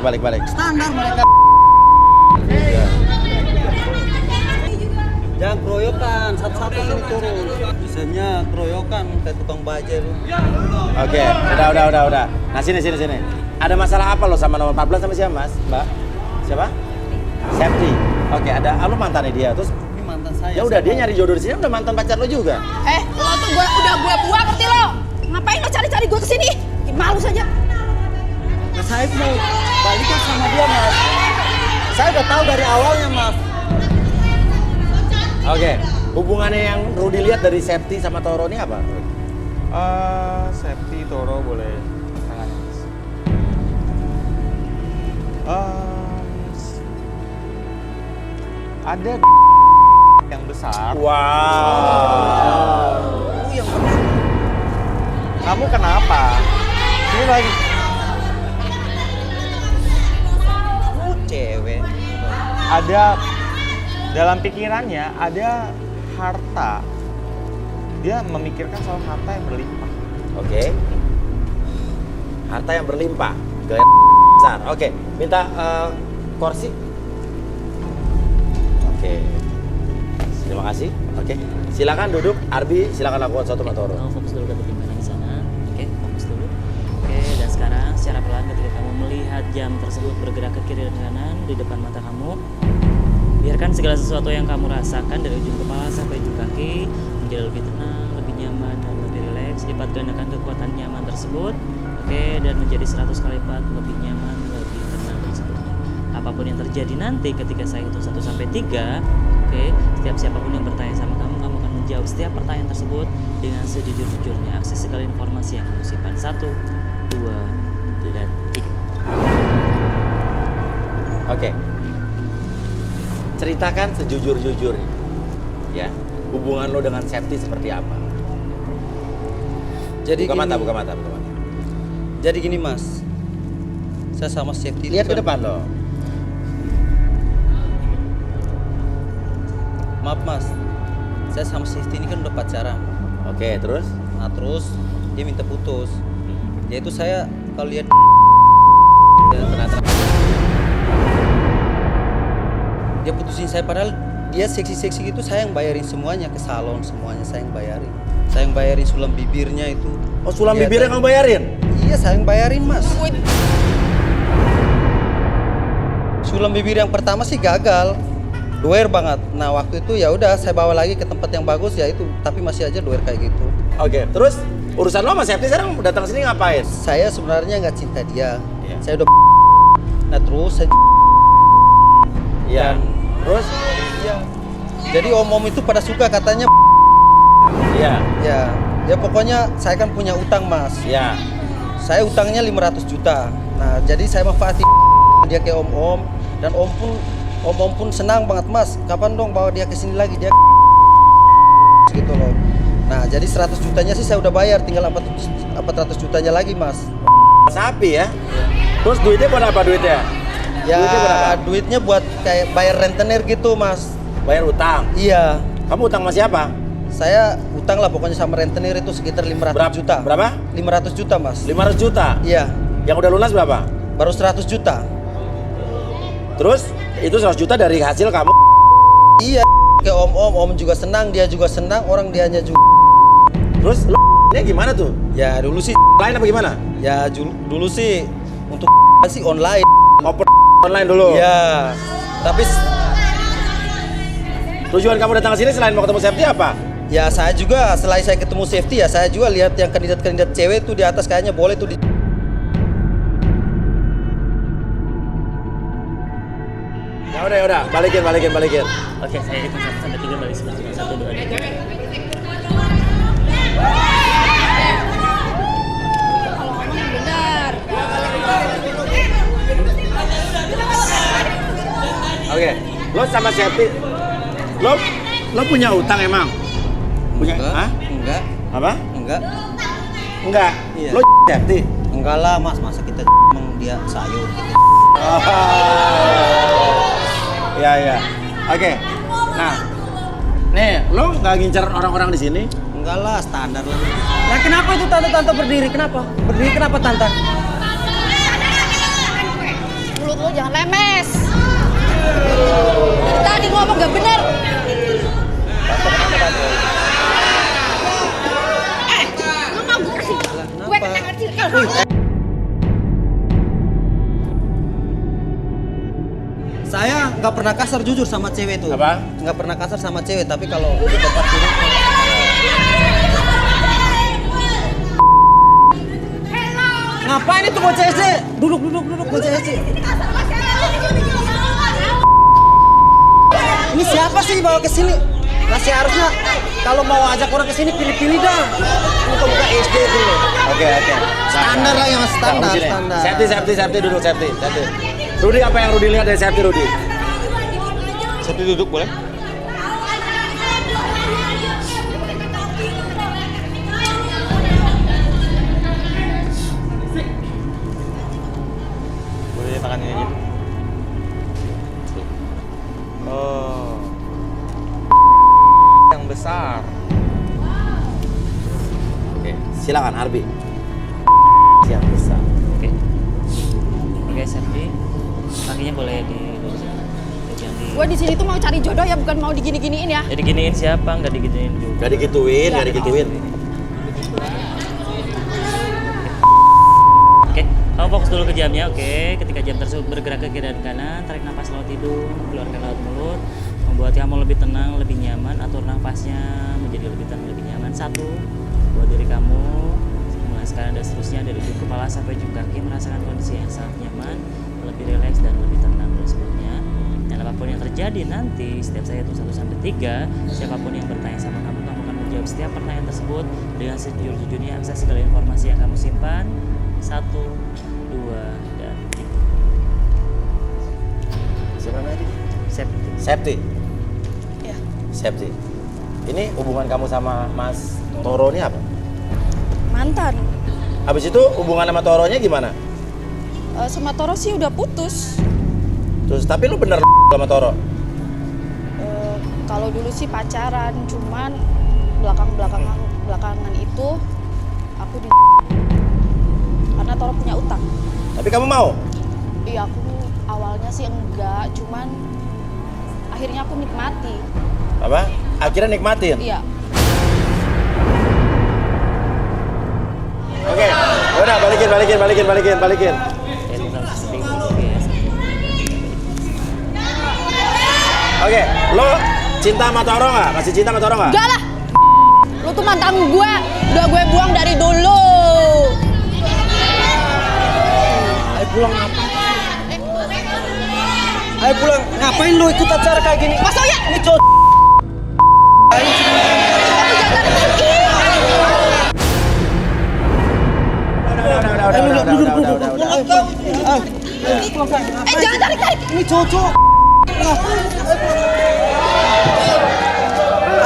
balik. Standar mereka. Jangan keroyokan, satu-satu sini turun. Biasanya keroyokan kayak tukang baja lu. Oke, udah. Nah sini. Ada masalah apa lo sama nomor 14 sama siapa mas? Mbak? Siapa? Septi. Oke, ada apa mantannya dia? Terus Ini mantan saya. ya udah dia nyari jodoh di sini udah mantan pacar lo juga. Lo tuh udah gue buang ngerti lo? Ngapain lo cari-cari gue kesini? Malu saja. Nah, saya mau balikan sama dia mas. Saya udah tahu dari awalnya mas. Oke, hubungannya yang Rudy lihat dari Septi sama Toro ini apa? Septi, Toro boleh tangannya mas. Ada yang besar. Wow. Yang benar. Kamu kenapa? Ini lagi. Cewek. Ada dalam pikirannya ada harta. Dia memikirkan soal harta yang berlimpah. Oke. Harta yang berlimpah. Gaya besar. Oke, minta kursi. Oke. Terima kasih. Oke. Silakan duduk. Arbi, silakan lakukan satu Toro. Kamu fokus dulu ke timbangan di sana. Oke, fokus dulu. Oke, dan sekarang secara pelan ketika kamu melihat jam tersebut bergerak ke kiri dan kanan di depan mata kamu, biarkan segala sesuatu yang kamu rasakan dari ujung kepala sampai ujung kaki menjadi lebih tenang, lebih nyaman, dan lebih rileks. Lipat gandakan kekuatan nyaman tersebut. Oke, dan menjadi 100 kali lipat lebih nyaman, lebih tenang dan seterusnya. Apapun yang terjadi nanti ketika saya hitung 1 sampai 3, oke, setiap siapapun yang bertanya sama kamu akan menjawab setiap pertanyaan tersebut dengan sejujur-jujurnya. Akses segala informasi yang kamu simpan. 1, 2, dan 3. Oke. Ceritakan sejujur-jujurnya. Ya. Hubungan lo dengan Septi seperti apa? Jadi buka gini, mata. Jadi gini mas. Saya sama Septi. Lihat ke depan lo. Maaf mas. Saya sama Septi ini kan udah pacaran. Oke, terus? Nah terus dia minta putus. Yaitu saya kalau lihat ya, ternyata dia putusin saya padahal dia seksi-seksi gitu, saya yang bayarin semuanya, ke salon semuanya saya yang bayarin. Saya yang bayarin sulam bibirnya itu. Oh, sulam Iya, bibirnya kamu bayarin? Iya, saya yang bayarin mas. Sulam bibir yang pertama sih gagal, doer banget. Nah waktu itu ya udah saya bawa lagi ke tempat yang bagus ya itu, tapi masih aja doer kayak gitu. Oke, terus urusan lo sama Septi sekarang datang sini ngapain? Saya sebenarnya nggak cinta dia. Iya. Saya udah. Nah terus saya. Iya. Terus? Iya. Jadi om-om itu pada suka katanya. Iya. Ya pokoknya saya kan punya utang mas. Iya. Saya utangnya 500 juta. Nah jadi saya manfaatin dia ke om-om dan om pun senang banget mas. Kapan dong bawa dia ke sini lagi dia gitu loh. Nah jadi 100 jutanya sih saya udah bayar, tinggal 400 jutanya lagi mas. Sapi ya. Terus duitnya buat apa duitnya? Ya duitnya buat kayak bayar rentenir gitu mas. Bayar utang. Iya. Kamu utang sama siapa? Saya utang lah pokoknya sama rentenir itu sekitar 500 juta. Berapa? 500 juta mas. 500 juta? Iya. Yang udah lunas berapa? Baru 100 juta. Terus itu 100 juta dari hasil kamu? Iya. Ke om juga senang, dia juga senang, orang dianya juga. Terus lo ini gimana tuh? Ya dulu sih Lain apa gimana? ya dulu sih untuk sih online. Open online dulu? Ya. Tapi Tujuan kamu datang ke sini selain mau ketemu Septi apa? ya saya juga setelah saya ketemu Safety ya saya juga lihat yang kandidat-kandidat cewek tuh di atas kayaknya boleh tuh di. Ya udah, balikin. Oke, saya hitung 1 sampai 3 balik sebelah sini. 1, 2, 3. Benar. Oke. Lo sama Septi, lo punya utang emang? Punya? Enggak. Hah? Enggak. Apa? Enggak. Enggak. Iya. Lo Septi? Enggak lah mas, masa kita emang dia sayur gitu. Ya. Oke. Nah, nih, lo nggak ngincer orang-orang di sini? Enggak lah, standar lah. Nah kenapa itu tante berdiri? Kenapa? Berdiri kenapa tante? Lo jangan lemes. Dari tadi ngomong gak bener. Lo mau gue kasih gue ketengan cirkel. Saya nggak pernah kasar jujur sama cewek tuh. Apa? Nggak pernah kasar sama cewek, tapi kalau di tempat ini ngapain itu bocah SD? Duduk bocah SD. Ini siapa sih bawa ke sini? Nah, seharusnya kalau mau ajak orang ke sini pilih-pilih dah. Buka SD dulu. Oke. Standar lah yang standar. Septi duduk Septi. Rudi, apa yang Rudi lihat dari Septi, Rudi? Septi duduk boleh? Boleh tangan ini aja. Oh. Yang besar. Oke, silakan Arbi. Yang besar. Oke, Septi. Kakinya boleh diluruskan. Yang di... Gue di sini tuh mau cari jodoh ya, bukan mau digini-giniin ya. Ya diginiin siapa? Nggak diginiin juga. Gak digituin. Oke, kamu fokus dulu ke jamnya. Oke, ketika jam tersebut bergerak ke kiri dan kanan, tarik nafas lewat hidung, keluarkan lewat mulut, membuat kamu lebih tenang, lebih nyaman. Atur nafasnya menjadi lebih tenang, lebih nyaman. 1, buat diri kamu. Mulai sekarang dan seterusnya dari ujung kepala sampai ujung kaki merasakan kondisi yang sangat nyaman, lebih rileks dan lebih tenang dari sebelumnya. Dan apapun yang terjadi nanti, setiap saya hitung 1 sampai 3, siapapun yang bertanya sama kamu akan menjawab setiap pertanyaan tersebut dengan sejujur-jujurnya. Akses segala informasi yang kamu simpan. 1, 2, dan 3. Siapa namanya? Septi. Septi. Ya. Septi. Ini hubungan kamu sama Mas Toro ini apa? Mantan. Habis itu hubungan sama Toronya gimana? Sama Toro sih udah putus. Terus tapi lu bener sama Toro? Kalau dulu sih pacaran, cuman belakangan itu aku di karena Toro punya utang. Tapi kamu mau? Iya, aku awalnya sih enggak, cuman akhirnya aku nikmati. Apa? Akhirnya nikmatin? Iya. Oke, udah balikin. Oke, lo cinta sama Toro nggak? Kasih cinta sama Toro nggak? Enggak lah. Lu tuh mantan gue, udah gue buang dari dulu. Ayo pulang ngapain? Ayo pulang ngapain lu ikut acara kayak gini? Mas Oya, Ini cowok. jangan tarik. Ini cowok.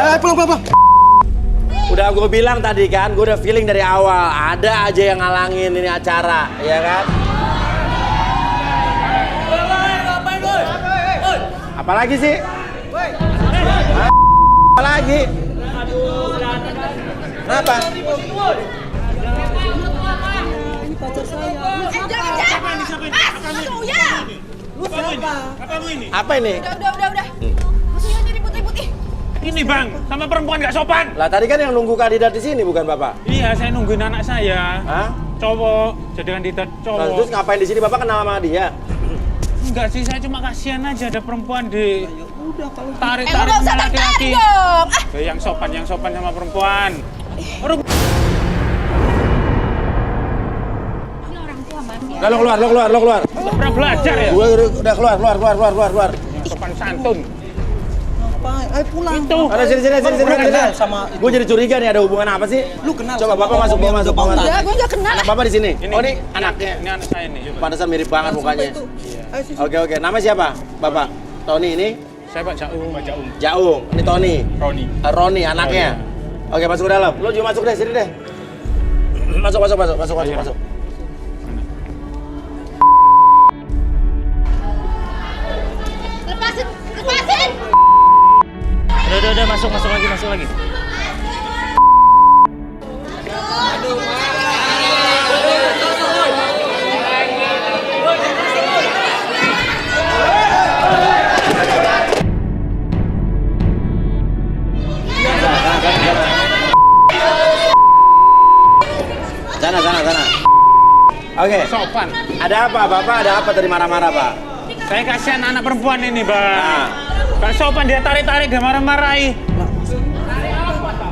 Ayo pulang. Udah gue bilang tadi kan, gue udah feeling dari awal. Ada aja yang ngalangin ini acara, ya kan? Apalagi sih? Apalagi? Kenapa? Jangan. Mas Oya. Apa ini? Udah. Mas Oya ribut-ribut ih. Ini bang, sama perempuan nggak sopan. Lah tadi kan yang nunggu kandidat di sini bukan bapak? Iya, saya nungguin anak saya. Hah? Cowok, jadi kandidat Nah, cowok. terus ngapain di sini bapak kenal sama dia? Enggak sih, saya cuma kasihan aja ada perempuan di tarik Lu gak usah tarik laki-laki. dong. Yang sopan sama perempuan. Orang Udah lo keluar. nggak pernah belajar ya. Gue udah keluar. Yang sopan santun. Ngapain? Ayo pulang. Itu. Ada sini. kenal sama itu. Gue jadi curiga nih, ada hubungan apa sih? Lu kenal Coba sama bapak masuk. Enggak, gue gak kenal. Anak bapak di sini. Ini. Oh ini anaknya. Ini anak saya nih. Coba. Pantesan mirip banget mukanya. Ayo sini. Oke. Nama siapa? Bapak. Tony ini? Saya Pak Jaung. Jaung. Ini Tony. Roni. Roni anaknya. Oke, masuk ke dalam. Lo juga masuk deh, sini deh. Masuk. Lepasin. Udah, masuk lagi. Oke. Sopan. Ada apa, Bapak? Ada apa tadi marah-marah, Pak? Saya kasihan anak perempuan ini, Bang. Nah. Gak sopan dia tarik-tarik, dia marah-marahi.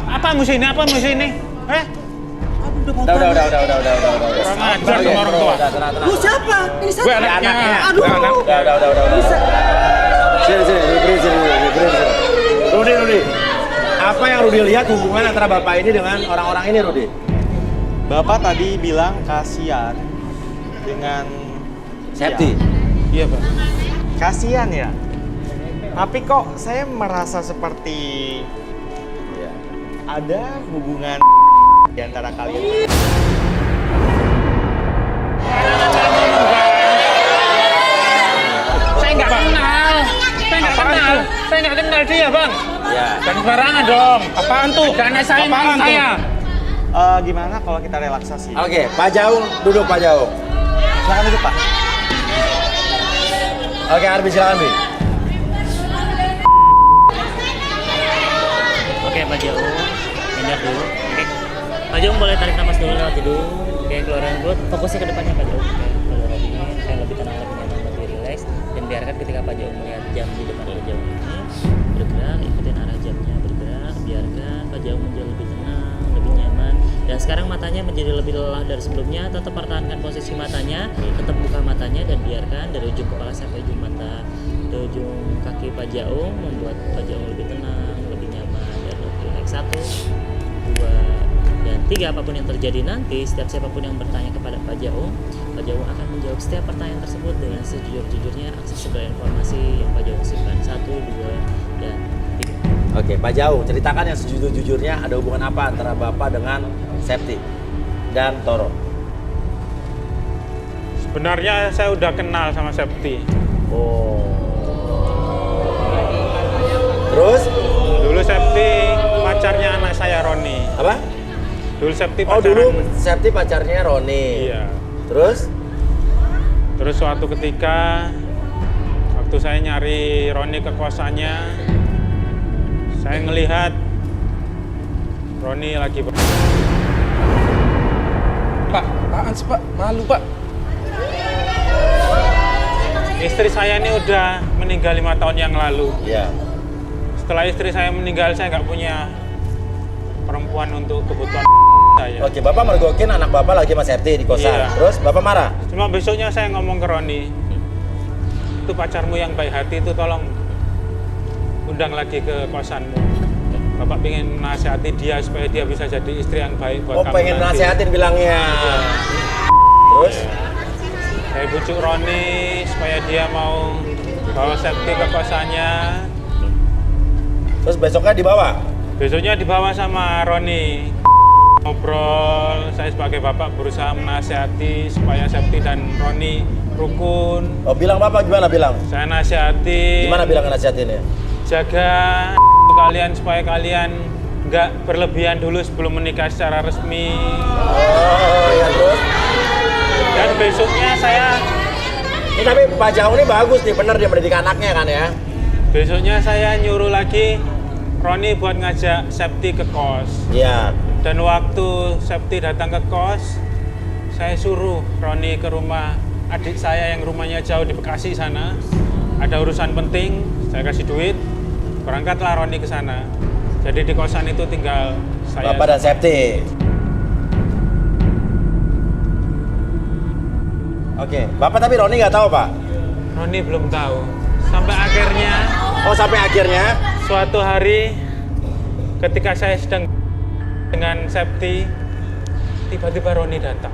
Apa musuh ini? Apa musuh ini? Udah. Kurang ajar sama orang tua. Udah, tenang. Lu siapa? Ini Gue siapa? anaknya. Aduh. Udah. Sini, Rudi. Apa yang Rudi lihat hubungan antara Bapak ini dengan orang-orang ini, Rudi? Bapak tadi bilang kasihan dengan Septi. Iya, Bang. Kasihan ya. Tapi kok saya merasa seperti Iya. ada hubungan di antara kalian. Saya nggak kenal. Saya nggak kenal dia, Bang. Ya. Dan sembarangan dong. Apaan tuh? Karena saya marah saya. Gimana kalau kita relaksasi? Oke, Pak Jaung, duduk Pak Jaung. Silakan duduk, Pak. Oke, Arbi silakan, Bi. Oke, Pak Jaung, minyak dulu. Oke, Pak Jaung boleh tarik nafas dulu lewat hidung. Oke, keluaran perut. Fokusnya ke depannya, Pak Jaung. Oke, keluaran ini supaya lebih tenang, lebih nyaman, lebih rileks. Dan biarkan ketika Pak Jaung melihat jam di depan Pak Jaung ini bergerak, ikutin arah jamnya bergerak. Biarkan Pak Jaung menjadi lebih tenang, lebih nyaman. Dan sekarang matanya menjadi lebih lelah dari sebelumnya. Tetap pertahankan posisi matanya, tetap buka matanya dan biarkan dari ujung kepala sampai ujung mata, dari ujung kaki Pak Jaung membuat Pak Jaung lebih tenang, lebih nyaman dan lebih rileks. 1, 2, dan 3. Apapun yang terjadi nanti, setiap siapapun yang bertanya kepada Pak Jaung akan menjawab setiap pertanyaan tersebut dengan sejujur-jujurnya akses segala informasi yang Pak Jaung simpan. 1, 2, dan 3. Oke, Pak Jaung, ceritakan yang sejujur-jujurnya ada hubungan apa antara Bapak dengan Septi dan Toro? Sebenarnya saya udah kenal sama Septi. Oh. Terus? Dulu Septi pacarnya anak saya, Roni. Apa? Dulu Septi Oh, pacaran. dulu Septi pacarnya Roni. Iya. Terus? Suatu ketika waktu saya nyari Roni ke kosannya, saya ngelihat Roni lagi Pak, apaan sih Pak? Malu Pak. Istri saya ini udah meninggal 5 tahun yang lalu. Iya. Setelah istri saya meninggal, saya nggak punya perempuan untuk kebutuhan saya. Oke, Bapak mergokin anak Bapak lagi sama Septi di kosan. Iya. Terus Bapak marah? Cuma besoknya saya ngomong ke Roni, itu pacarmu yang baik hati itu tolong undang lagi ke kosanmu. Bapak pengen nasihati dia supaya dia bisa jadi istri yang baik buat Oh, kamu pengen nanti. nasihatin bilangnya. Terus? Saya bujuk Roni supaya dia mau bawa Septi ke kosannya. Terus besoknya dibawa? Besoknya dibawa sama Roni. Ngobrol, saya sebagai bapak berusaha menasihati supaya Septi dan Roni rukun. Oh, bilang Bapak gimana bilang? Saya nasihati. Gimana bilang nasihatinnya? Jaga kalian supaya kalian nggak berlebihan dulu sebelum menikah secara resmi. Oh, ya terus? Dan besoknya saya Ini tapi Pak Jaung ini bagus nih, bener dia mendidik anaknya kan ya? besoknya saya nyuruh lagi Roni buat ngajak Septi ke kos. Iya. Dan waktu Septi datang ke kos, saya suruh Roni ke rumah adik saya yang rumahnya jauh di Bekasi sana. Ada urusan penting, saya kasih duit, berangkatlah Roni ke sana. Jadi di kosan itu tinggal saya. Bapak dan Septi. Oke, Bapak tapi Roni nggak tahu Pak? Roni belum tahu. Sampai akhirnya, Oh, sampai akhirnya? suatu hari ketika saya sedang dengan Septi, tiba-tiba Roni datang.